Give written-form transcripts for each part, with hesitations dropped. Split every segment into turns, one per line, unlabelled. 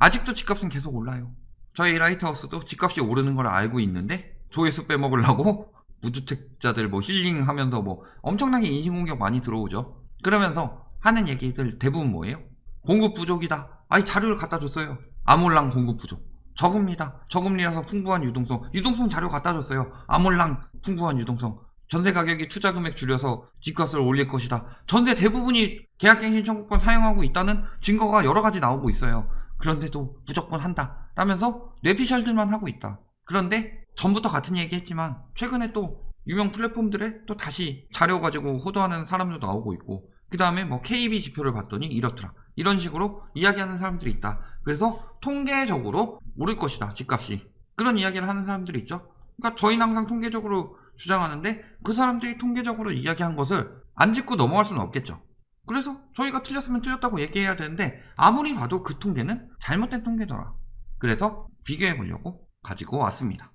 아직도 집값은 계속 올라요. 저희 라이트하우스도 집값이 오르는 걸 알고 있는데 조회수 빼먹으려고 무주택자들 뭐 힐링하면서 뭐 엄청나게 인신공격 많이 들어오죠. 그러면서 하는 얘기들 대부분 뭐예요? 공급 부족이다. 아니 자료를 갖다 줬어요. 아몰랑 공급 부족. 저금리다. 저금리라서 풍부한 유동성. 유동성 자료 갖다 줬어요. 아몰랑 풍부한 유동성. 전세 가격이 투자 금액 줄여서 집값을 올릴 것이다. 전세 대부분이 계약갱신 청구권 사용하고 있다는 증거가 여러 가지 나오고 있어요. 그런데도 무조건 한다 라면서 뇌피셜들만 하고 있다. 그런데 전부터 같은 얘기 했지만 최근에 또 유명 플랫폼들에 또 다시 자료 가지고 호도하는 사람들도 나오고 있고, 그 다음에 뭐 KB 지표를 봤더니 이렇더라, 이런 식으로 이야기하는 사람들이 있다. 그래서 통계적으로 오를 것이다 집값이, 그런 이야기를 하는 사람들이 있죠. 그러니까 저희는 항상 통계적으로 주장하는데 그 사람들이 통계적으로 이야기한 것을 안 짚고 넘어갈 수는 없겠죠. 그래서 저희가 틀렸으면 틀렸다고 얘기해야 되는데 아무리 봐도 그 통계는 잘못된 통계더라. 그래서 비교해 보려고 가지고 왔습니다.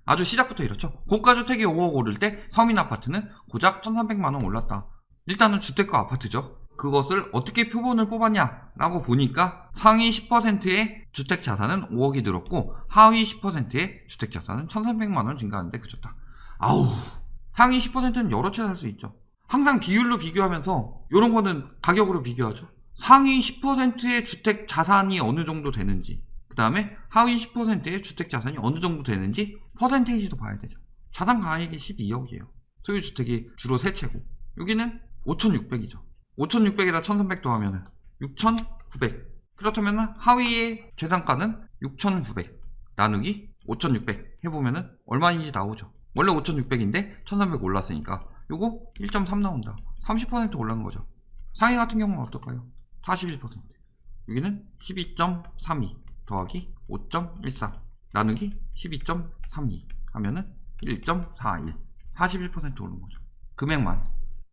아주 시작부터 이렇죠. 고가주택이 5억 오를 때 서민 아파트는 고작 1300만원 올랐다. 일단은 주택과 아파트죠. 그것을 어떻게 표본을 뽑았냐 라고 보니까 상위 10%의 주택 자산은 5억이 늘었고 하위 10%의 주택 자산은 1300만원 증가하는데 그쳤다. 아우, 상위 10%는 여러 채 살 수 있죠. 항상 비율로 비교하면서 이런 거는 가격으로 비교하죠. 상위 10%의 주택 자산이 어느 정도 되는지, 그 다음에 하위 10%의 주택 자산이 어느 정도 되는지 퍼센테이지도 봐야 되죠. 자산 가액이 12억이에요. 소유주택이 주로 3채고 여기는 5600이죠. 5600에다 1300 더하면 6900. 그렇다면 하위의 재산가는 6900 나누기 5600 해보면 얼마인지 나오죠. 원래 5600인데 1300 올랐으니까 요거 1.3 나온다. 30% 올라간 거죠. 상위 같은 경우는 어떨까요? 41%. 여기는 12.32 더하기 5.13 나누기 12.32 하면은 1.41. 41% 오른 거죠. 금액만.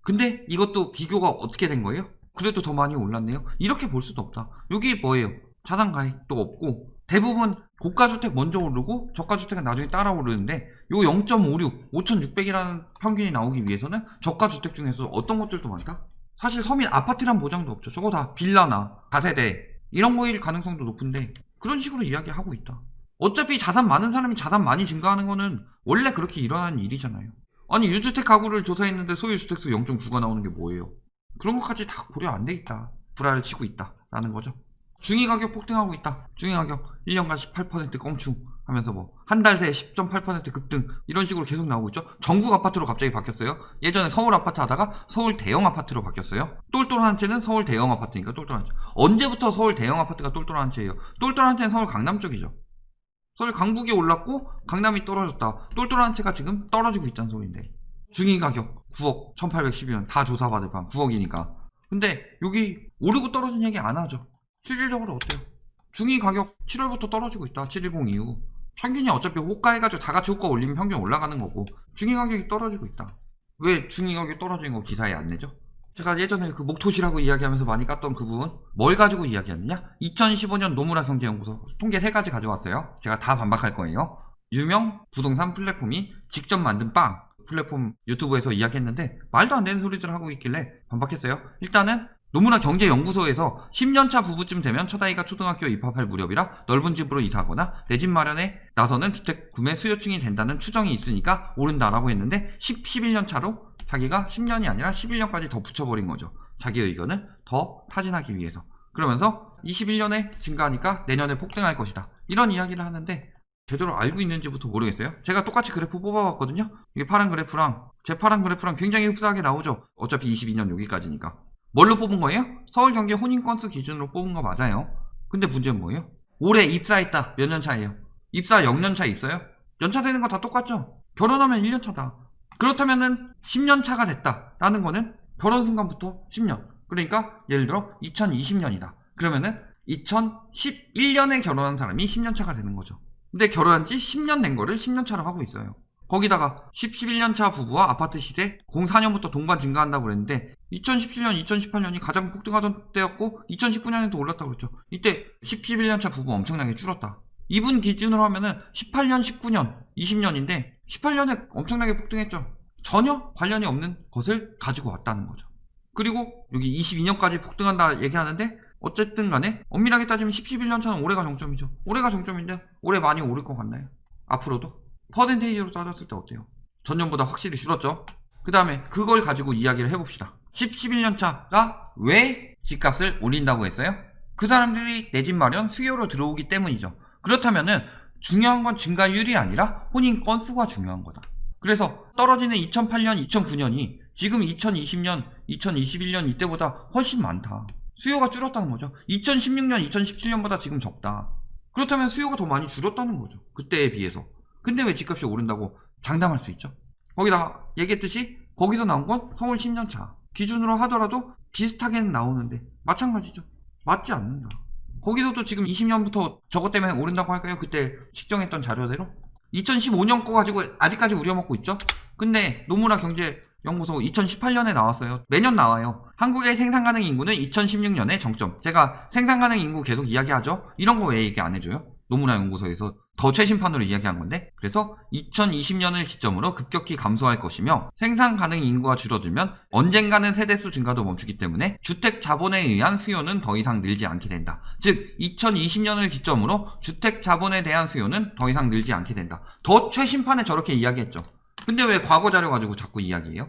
근데 이것도 비교가 어떻게 된 거예요? 그래도 더 많이 올랐네요? 이렇게 볼 수도 없다. 여기 뭐예요? 자산 가액도 없고 대부분 고가주택 먼저 오르고 저가주택은 나중에 따라 오르는데 요 0.56, 5600이라는 평균이 나오기 위해서는 저가주택 중에서 어떤 것들도 많다? 사실 서민 아파트란 보장도 없죠. 저거 다 빌라나 다세대 이런 거일 가능성도 높은데 그런 식으로 이야기하고 있다. 어차피 자산 많은 사람이 자산 많이 증가하는 거는 원래 그렇게 일어나는 일이잖아요. 아니 유주택 가구를 조사했는데 소유주택수 0.9가 나오는 게 뭐예요? 그런 것까지 다 고려 안 돼 있다. 불화를 치고 있다 라는 거죠. 중위가격 폭등하고 있다. 중위가격 1년간 18% 껑충 하면서 뭐 한 달 새에 10.8% 급등 이런 식으로 계속 나오고 있죠. 전국 아파트로 갑자기 바뀌었어요. 예전에 서울 아파트 하다가 서울 대형 아파트로 바뀌었어요. 똘똘한 채는 서울 대형 아파트니까 똘똘한 채. 언제부터 서울 대형 아파트가 똘똘한 채예요? 똘똘한 채는 서울 강남 쪽이죠. 서울 강북이 올랐고 강남이 떨어졌다. 똘똘한 채가 지금 떨어지고 있다는 소리인데 중위가격 9억 1812원 다 조사받을 판 9억이니까. 근데 여기 오르고 떨어진 얘기 안 하죠. 실질적으로 어때요? 중위가격 7월부터 떨어지고 있다. 710 이후 평균이 어차피 호가해가지고 다같이 호가 올리면 평균 올라가는 거고 중위가격이 떨어지고 있다. 왜 중위가격이 떨어지는 거 기사에 안 내죠? 제가 예전에 그 목토시라고 이야기하면서 많이 깠던 그 부분 뭘 가지고 이야기하느냐? 2015년 노무라 경제연구소 통계 3가지 가져왔어요. 제가 다 반박할 거예요. 유명 부동산 플랫폼이 직접 만든 빵 플랫폼 유튜브에서 이야기했는데 말도 안 되는 소리들 하고 있길래 반박했어요. 일단은 노무라 경제연구소에서 10년차 부부쯤 되면 첫아이가 초등학교 입학할 무렵이라 넓은 집으로 이사하거나 내 집 마련에 나서는 주택 구매 수요층이 된다는 추정이 있으니까 오른다라고 했는데 11년 차로 자기가 10년이 아니라 11년까지 더 붙여버린 거죠. 자기 의견을 더 타진하기 위해서. 그러면서 21년에 증가하니까 내년에 폭등할 것이다. 이런 이야기를 하는데 제대로 알고 있는지부터 모르겠어요. 제가 똑같이 그래프 뽑아봤거든요. 이게 파란 그래프랑 제 파란 그래프랑 굉장히 흡사하게 나오죠. 어차피 22년 여기까지니까. 뭘로 뽑은 거예요? 서울 경기 혼인 건수 기준으로 뽑은 거 맞아요. 근데 문제는 뭐예요? 올해 입사했다. 몇 년 차예요? 입사 0년 차 있어요? 연차 되는 거 다 똑같죠? 결혼하면 1년 차다. 그렇다면은 10년 차가 됐다 라는 거는 결혼 순간부터 10년. 그러니까 예를 들어 2020년이다. 그러면은 2011년에 결혼한 사람이 10년 차가 되는 거죠. 근데 결혼한 지 10년 된 거를 10년 차로 하고 있어요. 거기다가 11년 차 부부와 아파트 시세 04년부터 동반 증가한다고 그랬는데 2017년, 2018년이 가장 폭등하던 때였고 2019년에도 올랐다고 그랬죠. 이때 11년 차 부부 엄청나게 줄었다. 이분 기준으로 하면은 18년, 19년, 20년인데 18년에 엄청나게 폭등했죠. 전혀 관련이 없는 것을 가지고 왔다는 거죠. 그리고 여기 22년까지 폭등한다 얘기하는데 어쨌든 간에 엄밀하게 따지면 10, 11년 차는 올해가 정점이죠. 올해가 정점인데 올해 많이 오를 것 같나요? 앞으로도? 퍼센테이지로 따졌을 때 어때요? 전년보다 확실히 줄었죠. 그 다음에 그걸 가지고 이야기를 해봅시다. 10, 11년 차가 왜 집값을 올린다고 했어요? 그 사람들이 내 집 마련 수요로 들어오기 때문이죠. 그렇다면은 중요한 건 증가율이 아니라 혼인 건수가 중요한 거다. 그래서 떨어지는 2008년, 2009년이 지금 2020년, 2021년 이때보다 훨씬 많다. 수요가 줄었다는 거죠. 2016년, 2017년보다 지금 적다. 그렇다면 수요가 더 많이 줄었다는 거죠. 그때에 비해서. 근데 왜 집값이 오른다고 장담할 수 있죠? 거기다 얘기했듯이 거기서 나온 건 서울 10년차 기준으로 하더라도 비슷하게는 나오는데 마찬가지죠. 맞지 않는다. 거기서도 지금 20년부터 저것 때문에 오른다고 할까요? 그때 측정했던 자료대로 2015년 거 가지고 아직까지 우려먹고 있죠. 근데 노무라 경제연구소 2018년에 나왔어요. 매년 나와요. 한국의 생산가능 인구는 2016년에 정점. 제가 생산가능 인구 계속 이야기하죠. 이런 거 왜 얘기 안 해줘요? 노무라 연구소에서 더 최신판으로 이야기한 건데, 그래서 2020년을 기점으로 급격히 감소할 것이며 생산 가능 인구가 줄어들면 언젠가는 세대수 증가도 멈추기 때문에 주택 자본에 의한 수요는 더 이상 늘지 않게 된다. 즉 2020년을 기점으로 주택 자본에 대한 수요는 더 이상 늘지 않게 된다. 더 최신판에 저렇게 이야기했죠. 근데 왜 과거 자료 가지고 자꾸 이야기해요?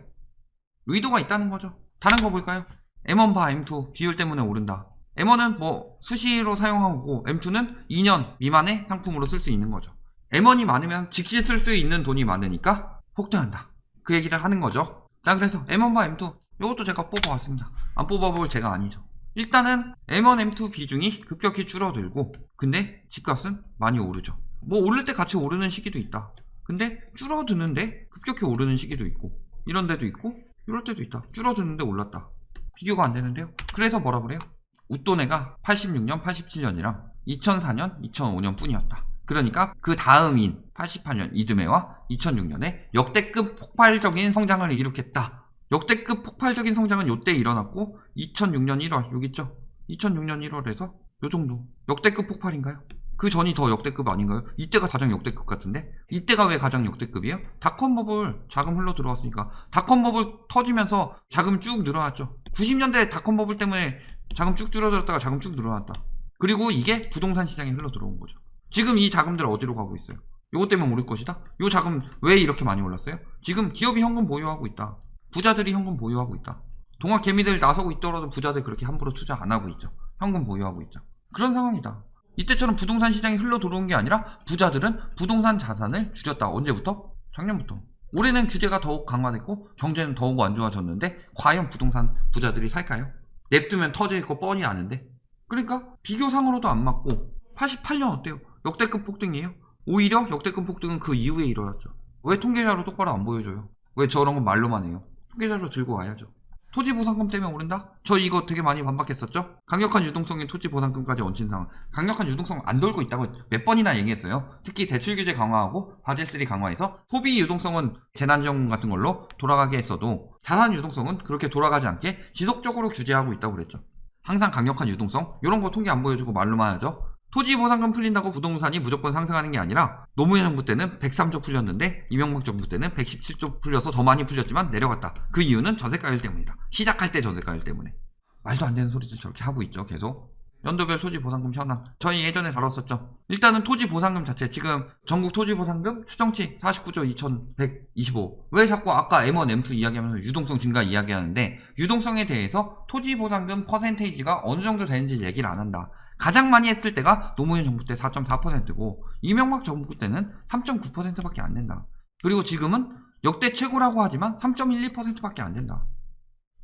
의도가 있다는 거죠. 다른 거 볼까요? M1바 M2 비율 때문에 오른다. M1은 뭐 수시로 사용하고 M2는 2년 미만의 상품으로 쓸 수 있는 거죠. M1이 많으면 즉시 쓸 수 있는 돈이 많으니까 폭등한다. 그 얘기를 하는 거죠. 자, 그래서 M1바 M2 이것도 제가 뽑아왔습니다. 안 뽑아볼 제가 아니죠. 일단은 M1, M2 비중이 급격히 줄어들고 근데 집값은 많이 오르죠. 뭐 오를 때 같이 오르는 시기도 있다. 근데 줄어드는데 급격히 오르는 시기도 있고 이런 데도 있고 이럴 때도 있다. 줄어드는데 올랐다. 비교가 안 되는데요. 그래서 뭐라 그래요? 웃돈해가 86년, 87년이랑 2004년, 2005년 뿐이었다. 그러니까 그 다음인 88년 이듬해와 2006년에 역대급 폭발적인 성장을 일으켰다. 역대급 폭발적인 성장은 요때 일어났고 2006년 1월 여기 있죠? 2006년 1월에서 요 정도. 역대급 폭발인가요? 그 전이 더 역대급 아닌가요? 이때가 가장 역대급 같은데? 이때가 왜 가장 역대급이에요? 닷컴 버블 자금 흘러 들어왔으니까 닷컴 버블 터지면서 자금 쭉 늘어났죠. 90년대 닷컴 버블 때문에 자금 쭉 줄어들었다가 자금 쭉 늘어났다. 그리고 이게 부동산 시장에 흘러 들어온 거죠. 지금 이 자금들 어디로 가고 있어요? 요것 때문에 오를 것이다? 요 자금 왜 이렇게 많이 올랐어요? 지금 기업이 현금 보유하고 있다. 부자들이 현금 보유하고 있다. 동학 개미들 나서고 있더라도 부자들 그렇게 함부로 투자 안 하고 있죠. 현금 보유하고 있죠. 그런 상황이다. 이때처럼 부동산 시장이 흘러 들어온 게 아니라 부자들은 부동산 자산을 줄였다. 언제부터? 작년부터. 올해는 규제가 더욱 강화됐고 경제는 더욱 안 좋아졌는데 과연 부동산 부자들이 살까요? 냅두면 터질 거 뻔히 아는데. 그러니까 비교상으로도 안 맞고 88년 어때요? 역대급 폭등이에요? 오히려 역대급 폭등은 그 이후에 일어났죠. 왜 통계자료 똑바로 안 보여줘요? 왜 저런 건 말로만 해요? 통계자료 들고 와야죠. 토지보상금 때문에 오른다? 저 이거 되게 많이 반박했었죠? 강력한 유동성의 토지보상금까지 얹힌 상황. 강력한 유동성 안 돌고 있다고 몇 번이나 얘기했어요. 특히 대출규제 강화하고 바젤3 강화해서 소비 유동성은 재난지원금 같은 걸로 돌아가게 했어도 자산 유동성은 그렇게 돌아가지 않게 지속적으로 규제하고 있다고 그랬죠. 항상 강력한 유동성? 이런 거 통계 안 보여주고 말로만 하죠. 토지보상금 풀린다고 부동산이 무조건 상승하는 게 아니라 노무현 정부 때는 103조 풀렸는데 이명박 정부 때는 117조 풀려서 더 많이 풀렸지만 내려갔다. 그 이유는 전세가율 때문이다. 시작할 때 전세가율 때문에. 말도 안 되는 소리들 저렇게 하고 있죠. 계속. 연도별 토지보상금 현황. 저희 예전에 다뤘었죠. 일단은 토지보상금 자체 지금 전국 토지보상금 추정치 49조 2125. 왜 자꾸 아까 M1, M2 이야기하면서 유동성 증가 이야기하는데 유동성에 대해서 토지보상금 퍼센테이지가 어느 정도 되는지 얘기를 안 한다. 가장 많이 했을 때가 노무현 정부 때 4.4%고 이명박 정부 때는 3.9%밖에 안 된다. 그리고 지금은 역대 최고라고 하지만 3.12%밖에 안 된다.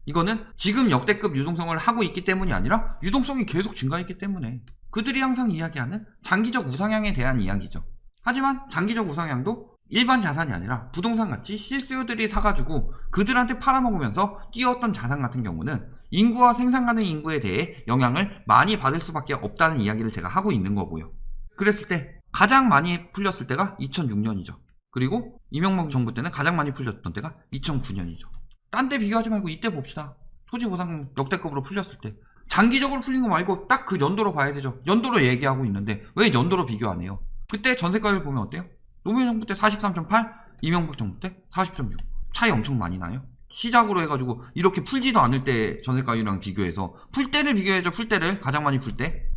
이거는 지금 역대급 유동성을 하고 있기 때문이 아니라 유동성이 계속 증가했기 때문에 그들이 항상 이야기하는 장기적 우상향에 대한 이야기죠. 하지만 장기적 우상향도 일반 자산이 아니라 부동산 같이 실수요들이 사가지고 그들한테 팔아먹으면서 뛰어왔던 자산 같은 경우는 인구와 생산 가능 인구에 대해 영향을 많이 받을 수밖에 없다는 이야기를 제가 하고 있는 거고요. 그랬을 때 가장 많이 풀렸을 때가 2006년이죠. 그리고 이명박 정부 때는 가장 많이 풀렸던 때가 2009년이죠. 딴 때 비교하지 말고 이때 봅시다. 토지보상 역대급으로 풀렸을 때. 장기적으로 풀린 거 말고 딱 그 연도로 봐야 되죠. 연도로 얘기하고 있는데 왜 연도로 비교 안 해요? 그때 전세가율 보면 어때요? 노무현 정부 때 43.8, 이명박 정부 때 40.6. 차이 엄청 많이 나요. 시작으로 해가지고 이렇게 풀지도 않을 때 전세가율이랑 비교해서 풀 때를 비교해줘. 풀 때를 가장 많이 풀 때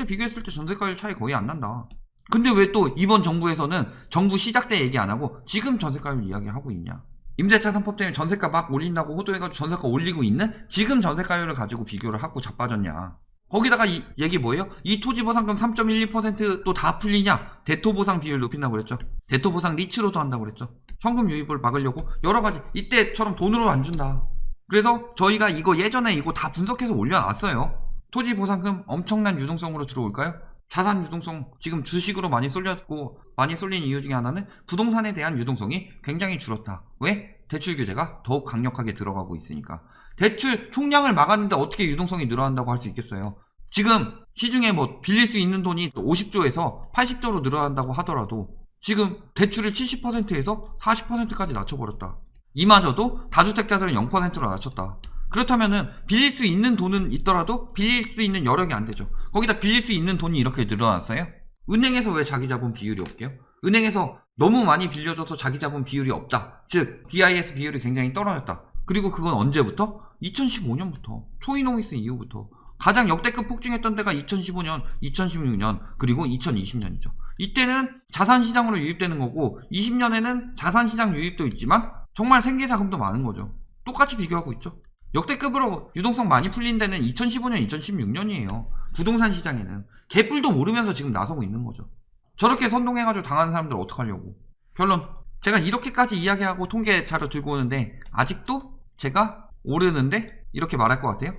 비교했을 때 전세가율 차이 거의 안 난다. 근데 왜 또 이번 정부에서는 정부 시작 때 얘기 안 하고 지금 전세가율 이야기하고 있냐. 임대차 3법 때문에 전세가 막 올린다고 호도해가지고 전세가 올리고 있는 지금 전세가율을 가지고 비교를 하고 자빠졌냐. 거기다가 이 얘기 뭐예요? 이 토지보상금 3.12% 또 다 풀리냐? 대토보상 비율 높인다고 그랬죠. 대토보상 리츠로도 한다고 그랬죠. 현금 유입을 막으려고 여러가지 이때처럼 돈으로 안 준다. 그래서 저희가 이거 예전에 이거 다 분석해서 올려놨어요. 토지보상금 엄청난 유동성으로 들어올까요? 자산 유동성 지금 주식으로 많이 쏠렸고 많이 쏠린 이유 중에 하나는 부동산에 대한 유동성이 굉장히 줄었다. 왜? 대출 규제가 더욱 강력하게 들어가고 있으니까. 대출 총량을 막았는데 어떻게 유동성이 늘어난다고 할 수 있겠어요. 지금 시중에 뭐 빌릴 수 있는 돈이 50조에서 80조로 늘어난다고 하더라도 지금 대출을 70%에서 40%까지 낮춰버렸다. 이마저도 다주택자들은 0%로 낮췄다. 그렇다면은 빌릴 수 있는 돈은 있더라도 빌릴 수 있는 여력이 안 되죠. 거기다 빌릴 수 있는 돈이 이렇게 늘어났어요? 은행에서 왜 자기 자본 비율이 없게요? 은행에서 너무 많이 빌려줘서 자기 자본 비율이 없다. 즉 BIS 비율이 굉장히 떨어졌다. 그리고 그건 언제부터? 2015년부터 초이노미스 이후부터. 가장 역대급 폭증했던 때가 2015년, 2016년, 그리고 2020년이죠. 이때는 자산시장으로 유입되는 거고 20년에는 자산시장 유입도 있지만 정말 생계자금도 많은 거죠. 똑같이 비교하고 있죠. 역대급으로 유동성 많이 풀린 데는 2015년, 2016년이에요. 부동산 시장에는. 개뿔도 모르면서 지금 나서고 있는 거죠. 저렇게 선동해가지고 당하는 사람들 어떡하려고. 결론. 제가 이렇게까지 이야기하고 통계 자료 들고 오는데 아직도 제가 오르는데 이렇게 말할 것 같아요?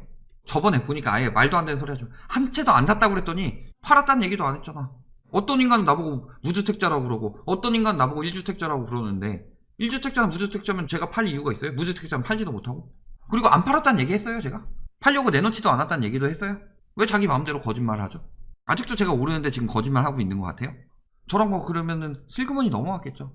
저번에 보니까 아예 말도 안 되는 소리 하죠. 한 채도 안 샀다고 그랬더니 팔았다는 얘기도 안 했잖아. 어떤 인간은 나보고 무주택자라고 그러고 어떤 인간은 나보고 1주택자라고 그러는데 1주택자는 무주택자면 제가 팔 이유가 있어요? 무주택자면 팔지도 못하고. 그리고 안 팔았다는 얘기 했어요 제가? 팔려고 내놓지도 않았다는 얘기도 했어요? 왜 자기 마음대로 거짓말을 하죠? 아직도 제가 오르는데 지금 거짓말하고 있는 것 같아요? 저런 거 그러면은 슬그머니 넘어갔겠죠.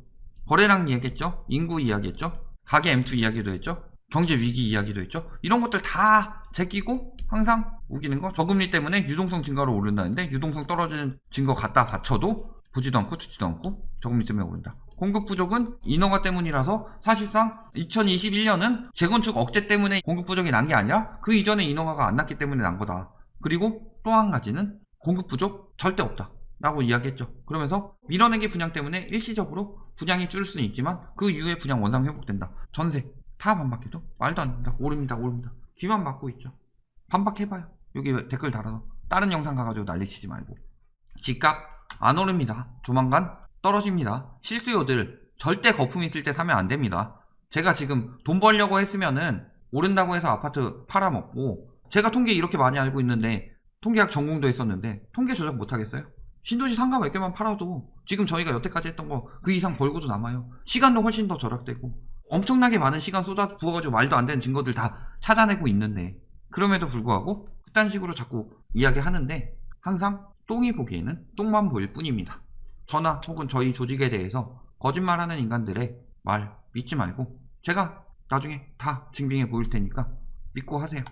거래량 이야기했죠. 인구 이야기했죠. 가계 M2 이야기도 했죠. 경제 위기 이야기도 했죠. 이런 것들 다 제끼고 항상 우기는 거. 저금리 때문에 유동성 증가로 오른다는데 유동성 떨어지는 증거 갖다 바쳐도 보지도 않고 듣지도 않고 저금리 때문에 오른다. 공급 부족은 인허가 때문이라서 사실상 2021년은 재건축 억제 때문에 공급 부족이 난 게 아니라 그 이전에 인허가가 안 났기 때문에 난 거다. 그리고 또 한 가지는 공급 부족 절대 없다 라고 이야기했죠. 그러면서 밀어내기 분양 때문에 일시적으로 분양이 줄을 수는 있지만 그 이후에 분양 원상 회복된다. 전세 다 반박해도 말도 안 된다. 오릅니다. 귀만 막고 있죠. 반박해봐요. 여기 댓글 달아서 다른 영상 가가지고 난리치지 말고. 집값 안 오릅니다. 조만간 떨어집니다. 실수요들 절대 거품 있을 때 사면 안 됩니다. 제가 지금 돈 벌려고 했으면은 오른다고 해서 아파트 팔아먹고, 제가 통계 이렇게 많이 알고 있는데 통계학 전공도 했었는데 통계 조작 못하겠어요? 신도시 상가 몇 개만 팔아도 지금 저희가 여태까지 했던 거 그 이상 벌고도 남아요. 시간도 훨씬 더 절약되고 엄청나게 많은 시간 쏟아 부어가지고 말도 안 되는 증거들 다 찾아내고 있는데, 그럼에도 불구하고 그딴 식으로 자꾸 이야기하는데 항상 똥이 보기에는 똥만 보일 뿐입니다. 저나 혹은 저희 조직에 대해서 거짓말하는 인간들의 말 믿지 말고 제가 나중에 다 증빙해 보일 테니까 믿고 하세요.